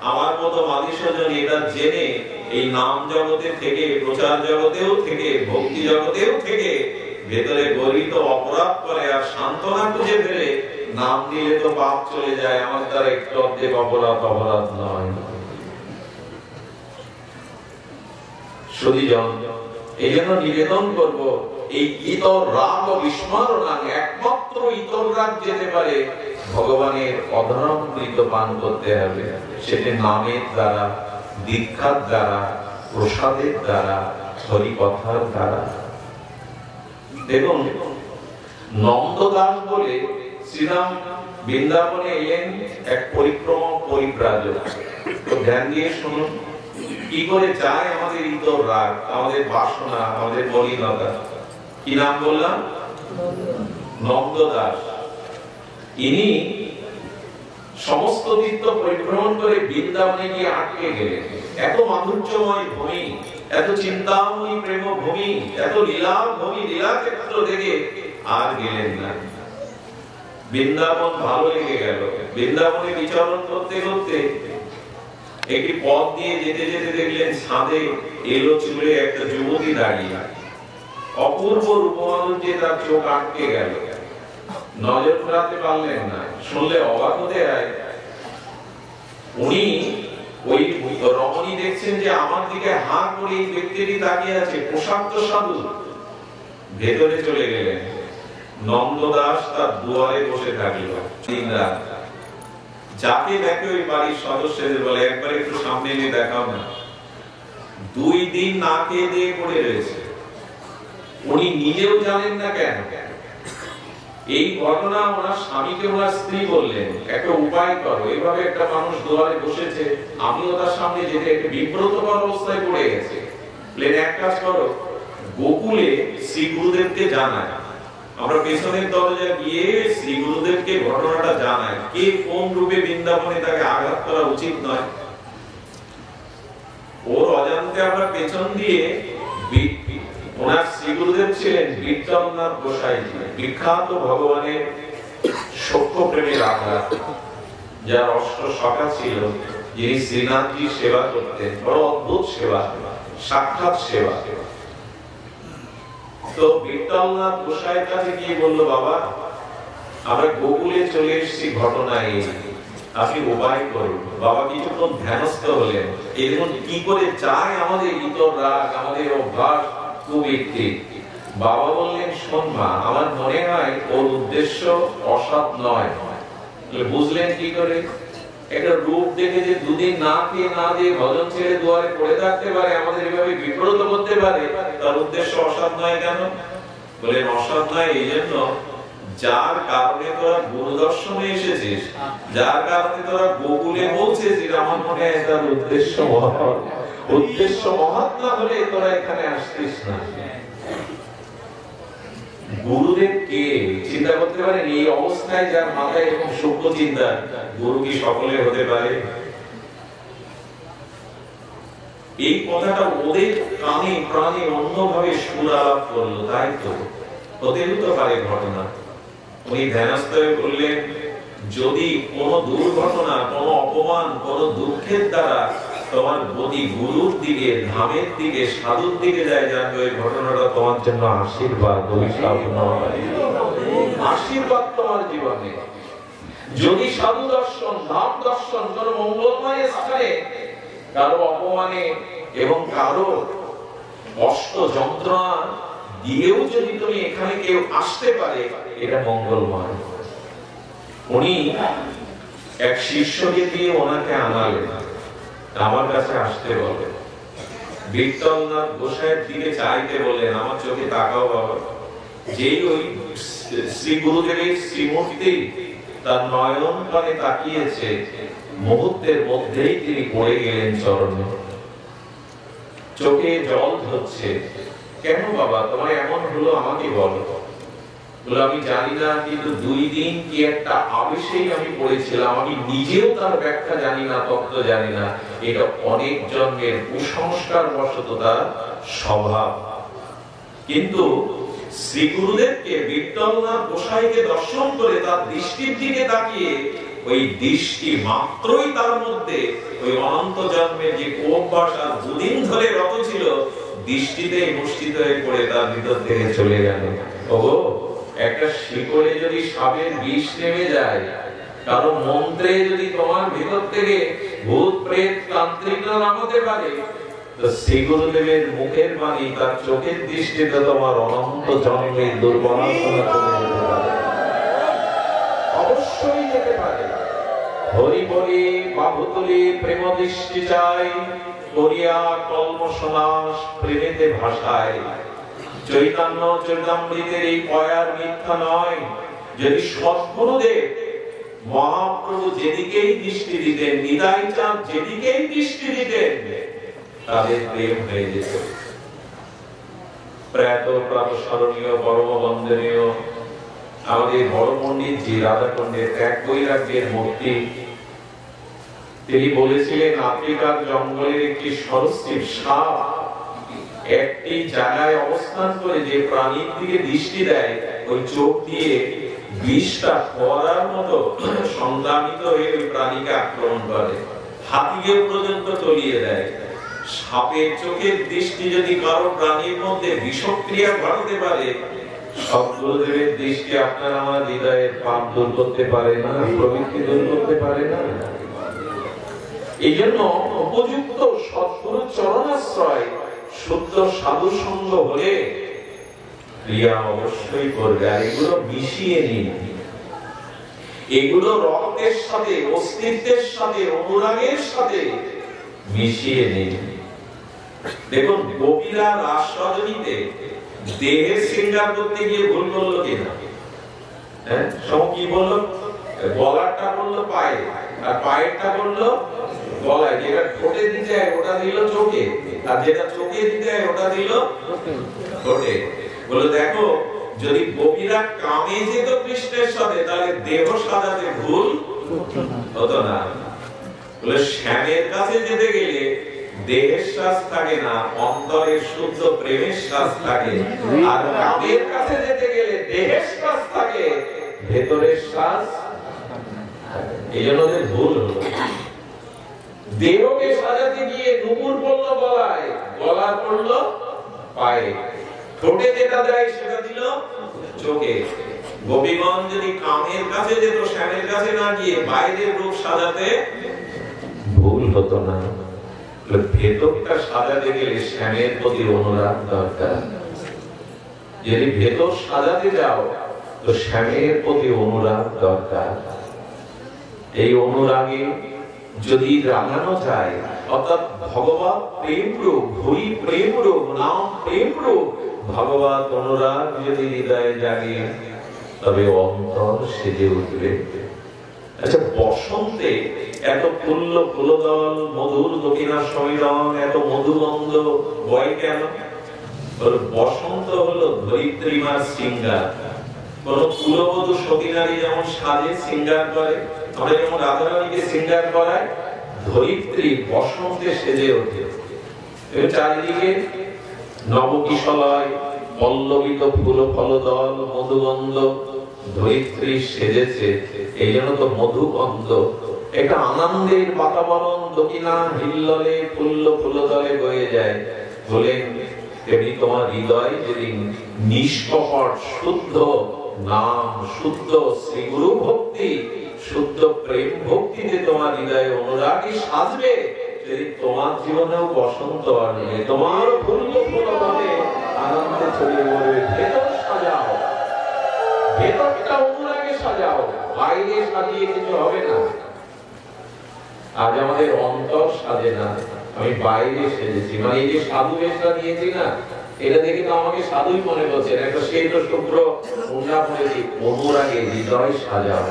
আমার মতো মাদিসজন এটা জেনে এই নাম জগতে থেকে, প্রচার জগতেও থেকে, ভক্তি জগতেও থেকে ভেতরে গরিত অপরাধ করে আর সান্ত্বনা খুঁজে ফেলে নাম নিলে তো পাপ চলে যায়। আমার দ্বারা একটু অর্ধেক অপরাধ নয়। শুধুজন এই জন্য নিবেদন করব, এই ইতর রাগ ও বিস্মরণ একমাত্র ইতর রাগ যেতে পারে ভগবানের অধরামৃত পান করতে হবে। সেটা নামের দ্বারা, দীক্ষার দ্বারা, প্রসাদের দ্বারা, হরিকথার দ্বারা। দেখুন, নন্দদাস বলে শ্রীরাম বৃন্দাবনে এলেন এক পরিক্রমা পরিব্রাজক। তো ধ্যান দিয়ে শুনুন কি করে চায় আমাদের ইতর রাগ, আমাদের বাসনা, আমাদের মলিনতা। কি নাম বললাম? নন্দদাস। ইনি সমস্ত তীর্থ পরিভ্রমণ করে বৃন্দাবনে গিয়ে আটকে গেলেন। এত মাধুর্যময় ভূমি, এত চিন্তাময়ী প্রেম ভূমি, এত লীলা ভূমি, লীলা ক্ষেত্র দেখে আর গেলেন না। বৃন্দাবন ভালো লেগে গেল। বৃন্দাবনে বিচরণ করতে করতে একটি পথ দিয়ে যেতে যেতে দেখলেন ছাদে এলো চুলে একটা যুবতী দাঁড়িয়ে। অপূর্ব রূপমাধুর্যে তার চোখ আটকে গেল, নজর ফেরাতে পারলেন না। শুনলে অবাক হতে হয়। উনি ওই রমণী দেখছেন যে আমার দিকে হাঁ করে এই ব্যক্তিটি তাকিয়ে আছে, পোশাক তো সাধু। ভেতরে চলে গেলেন। নন্দদাস তার দুয়ারে বসে থাকলো। যাকে দেখে ওই বাড়ির সদস্যদের বলে, একবার একটু সামনে নিয়ে দেখাও না। 2 দিন না খেয়ে দিয়ে পড়ে রয়েছে। উনি নিজেও জানেন না কেন। এই ঘটনা ওনার স্বামীকে ওনার স্ত্রী বললেন, একটা উপায় করো, এইভাবে একটা মানুষ দুয়ারে বসেছে, আমিও তার সামনে যেতে একটু বিব্রতকর অবস্থায় পড়ে গেছে। এক কাজ করো, গোকুলে শ্রী গুরুদেবকে জানায়। আমরা পেছনের দরজা গিয়ে শ্রী গুরুদেবকে ঘটনাটা জানাই, কে কোন রূপে বৃন্দাবনে তাকে আঘাত করা উচিত নয়। ওর অজান্তে আমরা পেছন দিয়ে, ওনার শ্রী গুরুদেব ছিলেন বিট্টলনাথ গোসাইজি, বিখ্যাত ভগবানের সখ্য প্রেমের আঘাত, যার অষ্ট সখা ছিল, যিনি শ্রীনাথজির সেবা করতেন। বড় অদ্ভুত সেবা, সাক্ষাৎ সেবা। তো বিট্টলনাথ গোসাইয়ের কাছে গিয়ে বলল, বাবা আমরা গোকুলে চলে এসেছি, ঘটনায় আপনি উপায় করুন। বাবা কিছুক্ষণ ধ্যানস্থ হলেন। এরকম কি করে চায় আমাদের ইতর রাগ, আমাদের অভ্যাস, কুবৃত্তি। বাবা বললেন, শোন মা, আমার মনে হয় ওর উদ্দেশ্য অসৎ নয়। বুঝলেন কি করে? একটা রূপ দেখে যে 2 দিন না খেয়ে না দিয়ে ভজন ছেড়ে দুয়ারে পড়ে থাকতে পারে, আমাদের এভাবে বিব্রত করতে পারে, তার উদ্দেশ্য অসৎ নয় কেন? বলেন অসৎ নয় এই জন্য, যার কারণে তোরা গুরু দর্শনে এসেছিস, যার কারণে তোরা গোকুলে পৌঁছেছিস, আমার মনে হয় তার উদ্দেশ্য উদ্দেশ্য মহৎ না হলে তোরা এখানে আসতিস না। গুরুদেব কে চিন্তা করতে পারেন? এই অবস্থায় যার মাথায় এরকম সূক্ষ্ম চিন্তা, গুরু কি সকলে হতে পারে? এই কথাটা ওদের কানে প্রাণে অন্যভাবে সুরালাপ করলো, তাই তো হতেও তো পারে ঘটনা। উনি ধ্যানস্থ হয়ে বললেন, যদি কোনো দুর্ঘটনা, কোনো অপমান, কোনো দুঃখের দ্বারা তোমার গতি গুরুর দিকে, ধামের দিকে, সাধুর দিকে যায়, জানবে ওই ঘটনাটা তোমার জন্য আশীর্বাদ, অভিশাপ নয়। আশীর্বাদ তোমার জীবনে। যদি সাধু দর্শন, ধাম দর্শন, কোন মঙ্গলময় স্থানে কারো অপমানে এবং কারো কষ্ট যন্ত্রণা দিয়েও যদি তুমি এখানে কেউ আসতে পারে, এটা মঙ্গলময়। উনি এক শিষ্যকে দিয়ে ওনাকে আনালেন, আমার কাছে আসতে বলেন। বিট্টলনাথ গোসাইয়ের দিকে চাইতে বললেন, আমার চোখে তাকাও বাবা। যেই ওই শ্রী গুরুদেবের শ্রীমূর্তি তার নয়ন প্রাণে তাকিয়েছে, মুহূর্তের মধ্যেই তিনি পড়ে গেলেন চরণে, চোখে জল ধরছে। কেন বাবা তোমার এমন হলো, আমাকে বলো। বলে, আমি জানি না, কিন্তু 2 দিন কি একটা আবেশেই আমি পড়েছিলাম, আমি নিজেও তার ব্যাখ্যা জানি না, তত্ত্ব জানি না। এটা অনেক জন্মের কুসংস্কার বশত তার স্বভাব। কিন্তু শ্রী গুরুদেবকে, বিট্টলনাথ গোসাইকে দর্শন করে তার দৃষ্টির দিকে তাকিয়ে, ওই দৃষ্টি মাত্রই তার মধ্যে ওই অনন্ত জন্মের যে অভ্যাস আর 2 দিন ধরে রত ছিল, দৃষ্টিতে মুষ্টিত হয়ে পড়ে তার ভিতর থেকে চলে গেল। ওগো, একটা শিকড়ে যদি সাপের বিষ নেমে যায়, কারো মন্ত্রে যদি তোমার ভিতর থেকে ভূত প্রেত তান্ত্রিকরা নামাতে পারে, তো শ্রী গুরুদেবের মুখের বাণী, তার চোখের দৃষ্টিতে তোমার অনন্ত জন্মের দুর্বাসনা চলে যেতে পারে। অবশ্যই যেতে পারে। হরি বলি বাহুতলি প্রেম দৃষ্টি চাই, করিয়া কল্মসনাশ প্রেমেতে ভাষায়। চৈতন্য চরিতামৃতের এই পয়ার মিথ্যা নয়। যদি সদ্গুরুদেব মহাপ্রভু যেদিকেই দৃষ্টি দিতেন, নিতাই চাঁদ যেদিকেই দৃষ্টি দিতেন, তাদের প্রেম হয়ে যেত। প্রাতঃস্মরণীয় পরম বন্দনীয় আমাদের বড় পণ্ডিত জি রাধাকুণ্ডের ত্যাগ বৈরাগ্যের মূর্তি, তিনি বলেছিলেন, আফ্রিকার জঙ্গলের একটি সরীসৃপ সাপ একটি জায়গায় অবস্থান করে যে প্রাণীর দিকে দৃষ্টি দেয়, ওই চোখ দিয়ে বিষটা ফোয়ারার মতো সংক্রামিত হয়ে ওই প্রাণীকে আক্রমণ করে, হাতিকে পর্যন্ত তলিয়ে দেয়। সাপের চোখের দৃষ্টি যদি কারো প্রাণীর মধ্যে বিষক্রিয়া ঘটাতে পারে, সদ্গুরুদেবের দৃষ্টি আপনার আমার হৃদয়ের পাপ দূর করতে পারে না, প্রবৃত্তি দূর করতে পারে না। এই জন্য উপযুক্ত সদ্গুরু চরণাশ্রয়, শুদ্ধ সাধু সঙ্গ হলে ক্রিয়া অবশ্যই করবে। আর এগুলো মিশিয়ে নিন, এগুলো রক্তের সাথে, অস্তিত্বের সাথে, অনুরাগের সাথে মিশিয়ে নিন। দেখুন, গোপীরা রাস রজনীতে দেহের শৃঙ্গার করতে গিয়ে ভুল করলো কিনা? সব কি বললো? গলারটা করলো পায়ে, আর পায়েরটা করলো গলায়। যেটা ঠোঁটে দিতে হয় ওটা দিল চোখে, আর যেটা চোখে দিতে হয় ওটা দিল ঠোঁটে। বলে, দেখো, যদি গোপীরা কামে যেত কৃষ্ণের সাথে, তাহলে দেহ সাজাতে ভুল হতো না। বলে, শ্যামের কাছে যেতে গেলে দেহের শ্বাস থাকে না, অন্তরের শুদ্ধ প্রেমের শ্বাস থাকে। আর কামের কাছে যেতে গেলে দেহের শ্বাস থাকে, ভেতরের শ্বাস। এই জন্য ভুল হলো। দেহকে সাজাতে গিয়ে নুপুর পড়লো গলায়, গলা পড়লো পায়ে, ঠোঁটে যেটা দেয় সেটা দিল চোখে। গোপীগণ যদি কামের কাছে যেত, শ্যামের কাছে না গিয়ে বাইরের রূপ সাজাতে, ভুল হতো না। ভেতরটা সাজাতে গেলে শ্যামের প্রতি অনুরাগ দরকার। যদি ভেতর সাজাতে যাও, তো শ্যামের প্রতি অনুরাগ দরকার। এই অনুরাগে যদি রাঙানো যায়, অর্থাৎ ভগবত প্রেম রূপ, হরি প্রেম রূপ, নাম প্রেম রূপ, ভগবত অনুরাগ যদি হৃদয়ে জাগে, তবে অন্তর সেজে উঠবে। আচ্ছা, বসন্তে এত ফুল্ল ফুলদল, মধুর দক্ষিণা সম্মিলন, এত মধুগন্ধ বয় কেন? বসন্ত হলো ধরিত্রী মার সিঙ্গার। কোন কুলবধূ সতী নারী যেমন সাজে সিঙ্গার করে, আমরা যেমন রাধারানীকে সিঙ্গার করায়, ধরিত্রী বসন্তে সেজে ওঠে। চারিদিকে নবকিশলয়, পল্লবিত ফুল ফলদল, মধুগন্ধ, ধরিত্রী সেজেছে, এই জন্য তো মধুগন্ধ। একটা আনন্দের বাতাবরণ দক্ষিণা হিল্লোলে ফুল্ল ফুলদলে বয়ে যায়। বলেন তেমনি তোমার হৃদয় যেদিন নিষ্কপট শুদ্ধ নাম, শুদ্ধ শ্রী গুরু ভক্তি, শুদ্ধ প্রেম ভক্তিতে তোমার হৃদয়ে অনুরাগী সাজবে, সেদিন তোমার জীবনেও বসন্ত আসবে। তোমার ফুল্ল ফুলদলে আনন্দে ছড়িয়ে পড়বে। ভেতর সাজাও, ভেতরটা অনুরাগে সাজাও, বাইরে সাজিয়ে কিছু হবে না। আজ আমাদের অন্তর সাজে না, আমি বাইরে সেজেছি। মানে এই যে সাধু বেশটা নিয়েছি না, এটা দেখে তো আমাকে সাধুই মনে করছে। একটা শ্বেত শুভ্র ওড়না পরেছি। অনুরাগে হৃদয় সাজাও।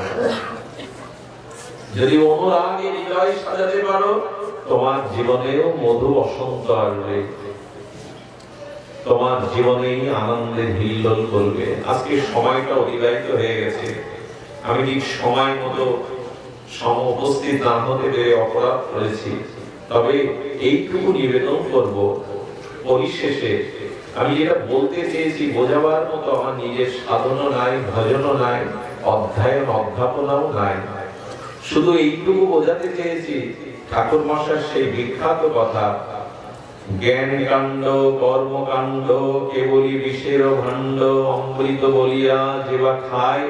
যদি অনুরাগে হৃদয় সাজাতে পারো, তোমার জীবনেও মধু বসন্ত আসবে, তোমার জীবনেই আনন্দের হিল্লোল করবে। আজকে সময়টা অতিবাহিত হয়ে গেছে, আমি ঠিক সময় মতো উপস্থিত না হতে পেরে অপরাধ করেছি। তবে এইটুকু নিবেদন করব, পরিশেষে আমি যেটা বলতে চেয়েছি বোঝাবার মতো আমার নিজের সাধনও নাই, ভজনও নাই, অধ্যয়ন অধ্যাপনাও নাই। শুধু এইটুকু বোঝাতে চেয়েছি, ঠাকুর মশাই সেই বিখ্যাত কথা, জ্ঞান কাণ্ড কর্মকাণ্ড কেবলই বিষের ভাণ্ড, অমৃত বলিয়া যেবা খায়,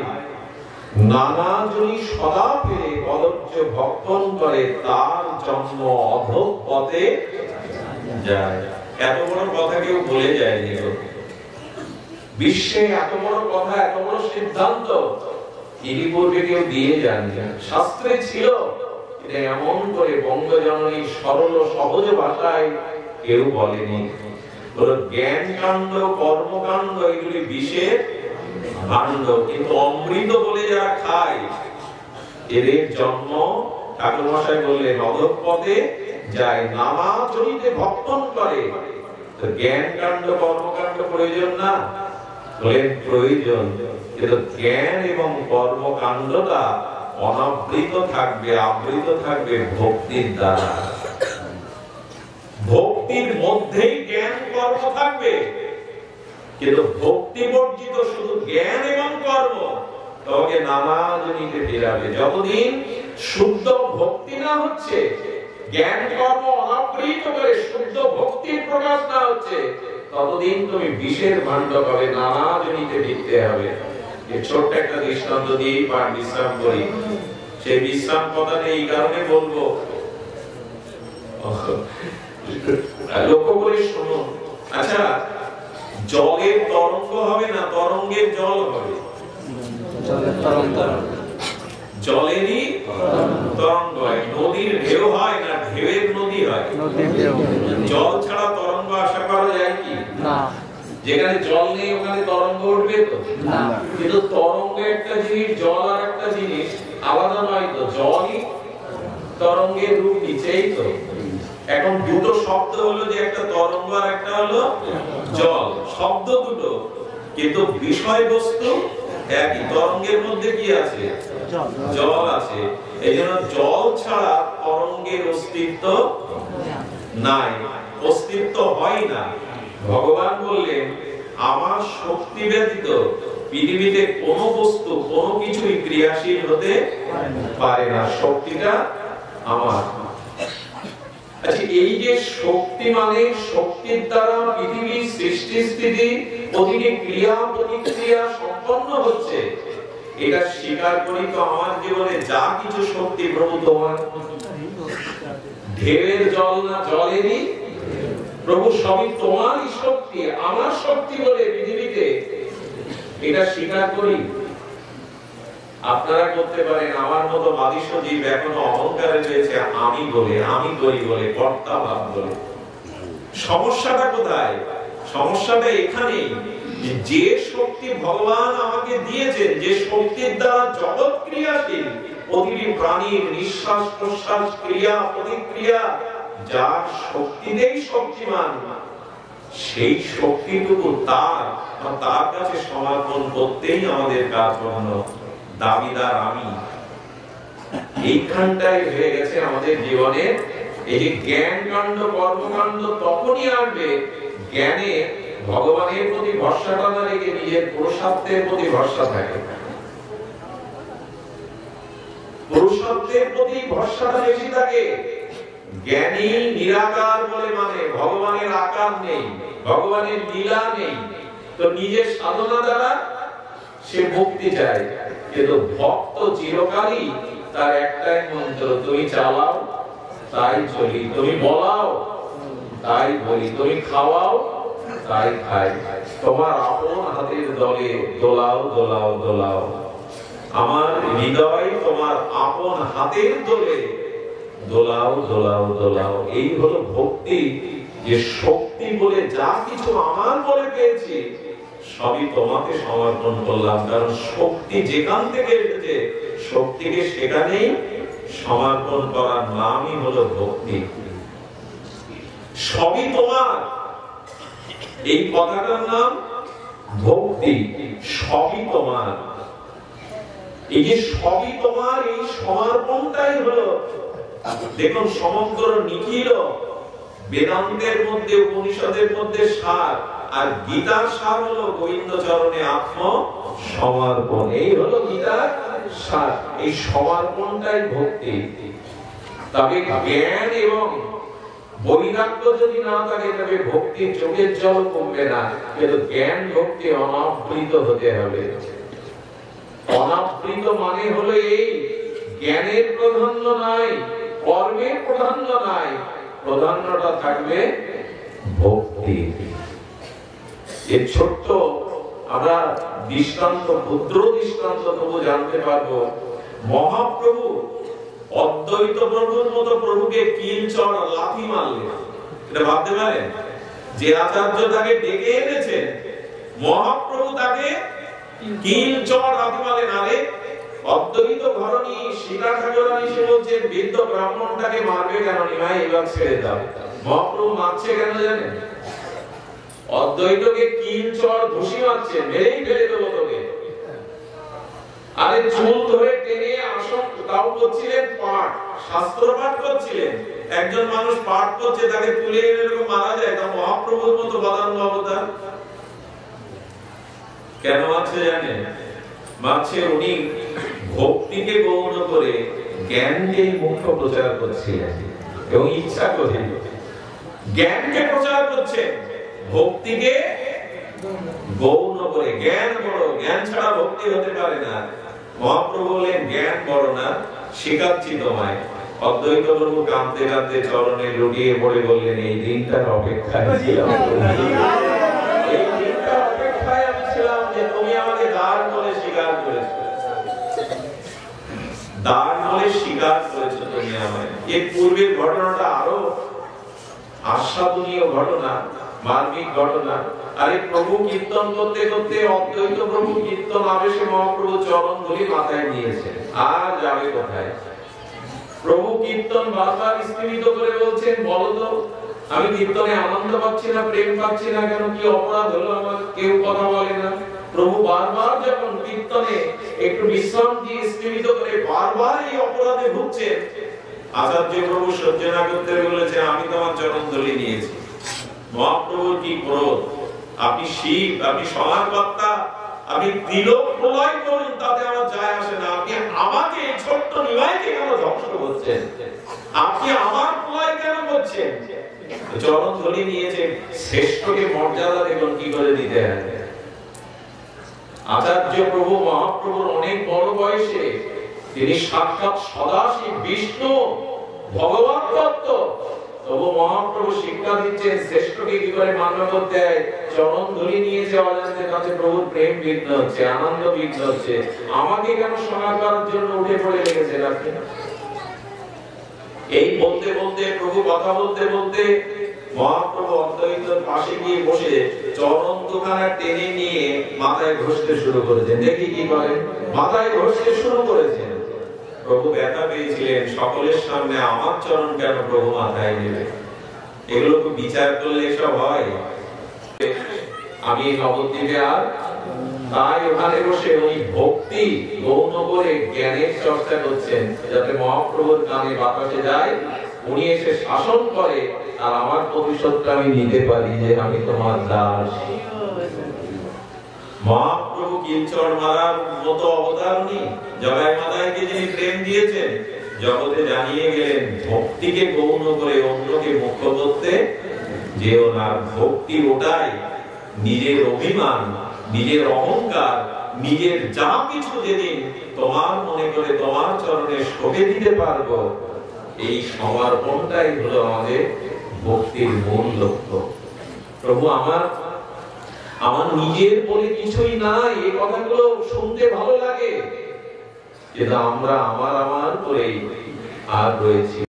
নানা জনি সদা পেরে কদর্য ভক্ষণ করে, তার জন্ম অধঃপথে যায়। এত বড় কথা কেউ বলে যায়নি। বিশ্বে এত বড় কথা, এত বড় সিদ্ধান্ত ইনি পূর্বে কেউ দিয়ে যাননি। শাস্ত্রে ছিল, এটা এমন করে বঙ্গজননী সরল সহজ ভাষায় কেউ বলেনি। জ্ঞান কাণ্ড কর্মকাণ্ড এগুলি বিষের ভাণ্ড, কিন্তু অমৃত বলে যারা খায়, এদের জন্ম ঠাকুর মশাই বললেন অধঃপথে যায়, নানা জনিতে ভক্ষণ করে। জ্ঞান কাণ্ড কর্মকাণ্ড প্রয়োজন না? বলেন প্রয়োজন, কিন্তু জ্ঞান এবং কর্মকাণ্ডটা অনাবৃত থাকবে, আবৃত থাকবে ভক্তির দ্বারা। ভক্তির মধ্যেই জ্ঞান কর্ম থাকবে, কিন্তু ভক্তি বর্জিত শুধু জ্ঞান এবং কর্ম তোমাকে নানা জনিতে ফেরাবে। যতদিন শুদ্ধ ভক্তি না হচ্ছে, জ্ঞান কর্ম অনাবৃত করে শুদ্ধ ভক্তির প্রকাশ না হচ্ছে, ততদিন তুমি বিষের ভাণ্ড পাবে, নানা জনিতে ভিড়তে হবে। এই ছোট্ট একটা দৃষ্টান্ত দিয়েই পাঠ বিশ্রাম করি। সেই বিশ্রাম কথাটা এই কারণে বলবো, লক্ষ্য করে শুনুন। আচ্ছা, জলের তরঙ্গ হবে না, তরঙ্গের জল হবে? জলেরই তরঙ্গ হয়। নদীর ঢেউ হয় না, ঢেউয়ের নদী হয়? জল ছাড়া তরঙ্গ আশা করা যায় কি? যেখানে জল নেই ওখানে তরঙ্গ উঠবে তো? কিন্তু তরঙ্গ একটা জিনিস, জল আর একটা জিনিস, আলাদা নয় তো? জলই তরঙ্গের রূপ নিচেই তো। এখন দুটো শব্দ হলো, যে একটা তরঙ্গ আর একটা হলো জল, শব্দ দুটো, কিন্তু বিষয়বস্তু একই। তরঙ্গের মধ্যে কি আছে? জল আছে। এই জন্য জল ছাড়া তরঙ্গের অস্তিত্ব নাই, অস্তিত্ব হয় না। ভগবান বললেন, আমার শক্তি ব্যতীত পৃথিবীতে কোনো বস্তু কোনো কিছুই ক্রিয়াশীল হতে পারে না, শক্তিটা আমার। আচ্ছা, এই যে শক্তি, মানে শক্তির দ্বারা পৃথিবীর সৃষ্টি স্থিতি প্রতিটি ক্রিয়া প্রতিক্রিয়া সম্পন্ন হচ্ছে, এটা স্বীকার করি তো আমার জীবনে যা কিছু শক্তি প্রভু তোমার। ঢেউয়ের জল না, জলেরই প্রভু, সবই তোমারই শক্তি, আমার শক্তি বলে পৃথিবীতে, এটা স্বীকার করি। আপনারা করতে পারেন, আমার মতো বাদিষ্য জীব এখনো অহংকারে রয়েছে, আমি বলে, আমি করি বলে, কর্তা ভাব বলে। সমস্যাটা কোথায়? সমস্যাটা এখানেই, যে শক্তি ভগবান আমাকে দিয়েছেন, যে শক্তির দ্বারা জগৎ ক্রিয়াশীল, প্রতিটি প্রাণীর নিঃশ্বাস প্রশ্বাস ক্রিয়া প্রতিক্রিয়া যার শক্তিতেই শক্তিমান, সেই শক্তিটুকু তার কাছে সমর্পণ করতেই আমাদের কাজ বন্ধ। দাবিদার আমি। এইখানটাই হয়ে গেছে আমাদের জীবনে। এই যে জ্ঞান কাণ্ড কর্মকাণ্ড তখনই আসবে জ্ঞানে ভগবানের প্রতি ভরসাটা না রেখে নিজের পুরুষার্থের প্রতি ভরসা থাকে। পুরুষার্থের প্রতি ভরসাটা বেশি থাকে। জ্ঞানী নিরাকার বলে মানে ভগবানের আকার নেই, ভগবানের লীলা নেই, তো নিজের সাধনা দ্বারা সে মুক্তি চায়। কিন্তু ভক্ত চিরকালই তার একটাই মন্ত্র, তুমি চালাও তাই চলি, তুমি বলাও তাই বলি, তুমি খাওয়াও তাই খাই, তোমার আপন হাতের দলে দোলাও দোলাও দোলাও, আমার হৃদয় তোমার আপন হাতের দোলে দোলাও দোলাও দোলাও। এই হলো ভক্তি, যে শক্তি বলে যা কিছু আমার বলে পেয়েছি সবই তোমাকে সমর্পণ করলাম। কারণ শক্তি যেখান থেকে এসেছে শক্তিকে সেখানেই সমর্পণ করার নামই হলো ভক্তি। সবই তোমার, এই কথাটার নাম ভক্তি। সবই তোমার, এই যে সবই তোমার, এই সমর্পণটাই হলো দেখুন সমগ্র নিখিল বেদান্তের মধ্যে উপনিষদের মধ্যে সার, আর গীতার সার হলো গোবিন্দ চরণে আত্ম সমর্পণ। এই হলো গীতার সার। এই সমর্পণটাই ভক্তি। তবে জ্ঞান এবং বৈরাগ্য যদি না থাকে তবে ভক্তির চোখের জল কমবে না। কিন্তু জ্ঞান ভক্তি অনাবৃত হতে হবে। অনাবৃত মানে হলো এই জ্ঞানের প্রাধান্য নাই, কর্মের প্রাধান্য নাই, প্রাধান্যটা থাকবে ভক্তি। এর ছোট্ট আমরা দৃষ্টান্ত, ক্ষুদ্র দৃষ্টান্ত তবু জানতে পারবো। মহাপ্রভু অদ্বৈত প্রভুর মতো প্রভুকে কিল চড় লাথি মারলেন, এটা ভাবতে পারেন? যে আচার্য তাকে ডেকে এনেছেন মহাপ্রভু তাকে কিল চড় লাথি মারলেন। আরে অদ্বৈত ধরনী সীতা ঠাকুরানী সে বলছেন বৃদ্ধ ব্রাহ্মণটাকে মারবে কেন? নিমাই এবার ছেড়ে দাও। মহাপ্রভু মারছে কেন জানেন? অদ্বৈতকে কিল চড় ঘুষি মারছেন, মেরেই ফেলে দেবো তোকে। আরে চুল ধরে টেনে আসন তাও করছিলেন পাঠ, শাস্ত্র পাঠ করছিলেন। একজন মানুষ পাঠ করছে তাকে তুলে এনে এরকম মারা যায়, তা মহাপ্রভুর মতো বাদান্য অবতার কেন আছে জানেন? মারছে উনি ভক্তিকে গৌণ করে জ্ঞানকে মুখ্য প্রচার করছিলেন এবং ইচ্ছা করে জ্ঞানকে প্রচার করছেন, ভক্তিকে গৌণ করে। জ্ঞান বড়, জ্ঞান ছাড়া ভক্তি হতে পারে না। মহাপ্রভু বলেন জ্ঞান বড় না, শেখাচ্ছি তোমায়। অদ্বৈত প্রভু কাঁদতে কাঁদতে চরণে লুটিয়ে পড়ে বললেন এই দিনটার অপেক্ষায় ছিলাম, এই দিনটার অপেক্ষায় আমি ছিলাম যে তুমি আমাকে দান বলে স্বীকার করেছো, দান বলে স্বীকার করেছো তুমি আমায়। এর পূর্বের ঘটনাটা আরো আস্বাদনীয় ঘটনা, মার্মিক ঘটনা। আরে প্রভু কীর্তন করতে করতে অদ্বৈত প্রভু কীর্তন আবেশে মহাপ্রভু চরণ ধরে মাথায় নিয়েছেন, আর যাবে কোথায়? প্রভু কীর্তন বারবার স্থিমিত করে বলছেন বলতো আমি কীর্তনে আনন্দ পাচ্ছি না, প্রেম পাচ্ছি না কেন? কি অপরাধ হলো আমার? কেউ কথা বলে না। প্রভু বারবার যখন কীর্তনে একটু বিশ্রাম দিয়ে স্থিমিত করে বারবার এই অপরাধে ভুগছেন, আচার্য প্রভু সহ্য না করতে বলেছে আমি তোমার চরণ ধরে নিয়েছি। মহাপ্রভুর কি ক্রোধ! আপনি শিব, আপনি সমাজকর্তা, আপনি তিলক প্রলয় করুন তাতে আমার যায় আসে না। আপনি আমাকে ছোট্ট নিমাইকে কেন ধ্বংস করছেন? আপনি আমার প্রলয় কেন করছেন? চরণ ধরে নিয়েছে। শ্রেষ্ঠকে মর্যাদা দেখুন কি করে দিতে হয়। আচার্য প্রভু মহাপ্রভুর অনেক বড় বয়সে, তিনি সাক্ষাৎ সদাশিব বিষ্ণু ভগবান তত্ত্ব, তবু মহাপ্রভু শিক্ষা দিচ্ছেন শ্রেষ্ঠকে কি করে মান্য করতে হয়। চরণ ধরে নিয়েছে অজান্তের কাছে প্রভুর প্রেম বিঘ্ন হচ্ছে, আনন্দ বিঘ্ন হচ্ছে। আমাকে কেন সঙ্গ করার জন্য উঠে পড়ে লেগেছেন আপনি? এই বলতে বলতে প্রভু কথা বলতে বলতে মহাপ্রভু অদ্বৈতর পাশে গিয়ে বসে চরণ দুখানা টেনে নিয়ে মাথায় ঘষতে শুরু করেছেন। দেখি কি করেন, মাথায় ঘষতে শুরু করেছেন। প্রভু ব্যথা পেয়েছিলেন সকলের সামনে আমার চরণ কেন প্রভু মাথায় নেবে? এগুলো তো বিচার করলে এসব হয়। আমি নবদ্বীপে আর তাই ওখানে বসে উনি ভক্তি গৌণ করে জ্ঞানের চর্চা করছেন, যাতে মহাপ্রভুর কানে বাতাসে যায়, উনি এসে শাসন করে আর আমার প্রতিশোধটা আমি নিতে পারি যে আমি তোমার দাস। মহাপ্রভু কিলচর মারার মতো অবতার উনি, জগাই মাতাইকে যিনি প্রেম দিয়েছেন, জগতে জানিয়ে গেলেন ভক্তিকে গৌণ করে অন্যকে মুখ্য করতে যেও না। ভক্তি ওটাই নিজের অভিমান, নিজের অহংকার, নিজের যা কিছু যেদিন তোমার মনে করে তোমার চরণে সঁপে দিতে পারবো, এই সমর্পণটাই হলো আমাদের ভক্তির মূল লক্ষ্য। প্রভু আমার নিজের বলে কিছুই নাই, এই কথাগুলো শুনতে ভালো লাগে, কিন্তু আমরা আমার করেই আর রয়েছি।